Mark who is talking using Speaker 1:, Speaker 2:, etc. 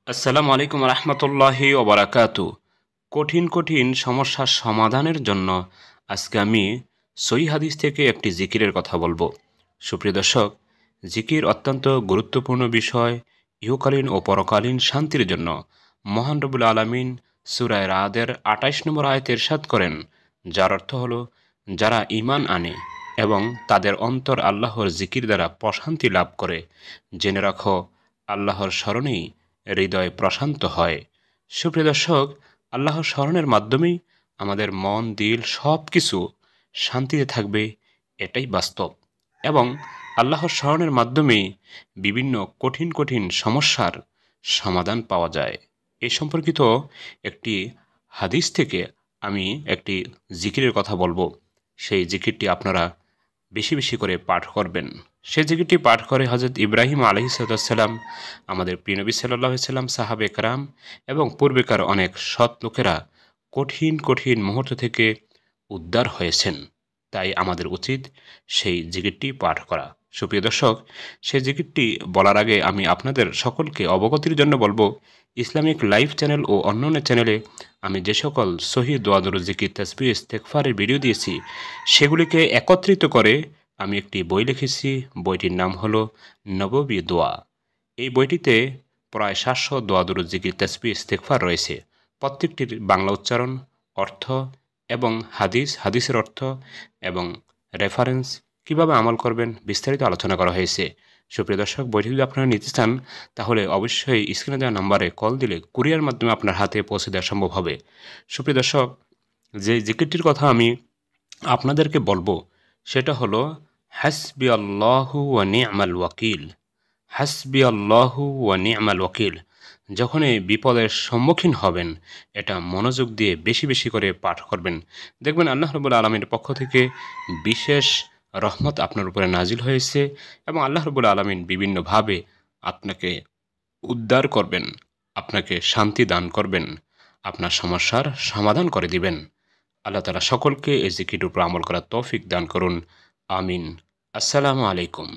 Speaker 1: আসসালামু আলাইকুম রহমতুল্লাহি ওবরাকাতু। কঠিন কঠিন সমস্যার সমাধানের জন্য আজকে আমি সহিহ হাদিস থেকে একটি জিকিরের কথা বলবো। সুপ্রিয় দর্শক, জিকির অত্যন্ত গুরুত্বপূর্ণ বিষয়। ইহকালীন ও পরকালীন শান্তির জন্য মহান রব্বুল আলামিন সূরা রাদের ২৮ নম্বর আয়াতে ইরশাদ করেন, যার অর্থ হলো, যারা ঈমান আনে এবং তাদের অন্তর আল্লাহর জিকির দ্বারা প্রশান্তি লাভ করে, জেনে রাখো আল্লাহর স্মরণেই হৃদয় প্রশান্ত হয়। সুপ্রিয় দর্শক, আল্লাহর স্মরণের মাধ্যমেই আমাদের মন দিল সব কিছু শান্তিতে থাকবে, এটাই বাস্তব। এবং আল্লাহর স্মরণের মাধ্যমেই বিভিন্ন কঠিন কঠিন সমস্যার সমাধান পাওয়া যায়। এই সম্পর্কিত একটি হাদিস থেকে আমি একটি জিকিরের কথা বলবো। সেই জিকিরটি আপনারা বেশি বেশি করে পাঠ করবেন। সে জিকিরটি পাঠ করে হজরত ইব্রাহিম আলাইহিসসালাম, আমাদের প্রিয় নবী সাল্লাল্লাহু আলাইহি সাল্লাম, সাহাবে কেরাম এবং পূর্বেকার অনেক সৎ লোকেরা কঠিন কঠিন মুহূর্ত থেকে উদ্ধার হয়েছেন। তাই আমাদের উচিত সেই জিকিরটি পাঠ করা। সুপ্রিয় দর্শক, সেই জিকিরটি বলার আগে আমি আপনাদের সকলকে অবগতির জন্য বলবো, ইসলামিক লাইভ চ্যানেল ও অন্যান্য চ্যানেলে আমি যে সকল সহিহ দোয়া দরুদ জিকির তাসবিহ ইস্তেগফারের ভিডিও দিয়েছি, সেগুলিকে একত্রিত করে আমি একটি বই লিখেছি। বইটির নাম হলো নববী দোয়া। এই বইটিতে প্রায় ৭০০ দোয়া দরুদ জিকির তাসবিহ ইস্তেগফার রয়েছে। প্রত্যেকটির বাংলা উচ্চারণ, অর্থ এবং হাদিসের অর্থ এবং রেফারেন্স, কিভাবে আমল করবেন, বিস্তারিত আলোচনা করা হয়েছে। সুপ্রিয় দর্শক, বইটি যদি আপনারা নিতে চান তাহলে অবশ্যই স্ক্রিনে দেওয়া নাম্বারে কল দিলে কুরিয়ার মাধ্যমে আপনার হাতে পৌঁছে দেওয়া সম্ভব হবে। সুপ্রিয় দর্শক, যে জিকিরটির কথা আমি আপনাদেরকে বলবো সেটা হলো হাসবি আল্লাহু ওয়া নি'মাল ওয়াকিল। হাসবি আল্লাহু ওয়া নি'মাল ওয়াকিল। যখনই বিপদের সম্মুখীন হবেন, এটা মনোযোগ দিয়ে বেশি বেশি করে পাঠ করবেন। দেখবেন আল্লাহ রাব্বুল আলামিনের পক্ষ থেকে বিশেষ রহমত আপনার উপরে নাজিল হয়েছে এবং আল্লাহ রাব্বুল আলামিন বিভিন্নভাবে আপনাকে উদ্ধার করবেন, আপনাকে শান্তি দান করবেন, আপনার সমস্যার সমাধান করে দিবেন। আল্লাহ তাআলা সকলকে এই জিকিরের উপর আমল করার তৌফিক দান করুন। আমিন। আসসালামু আলাইকুম।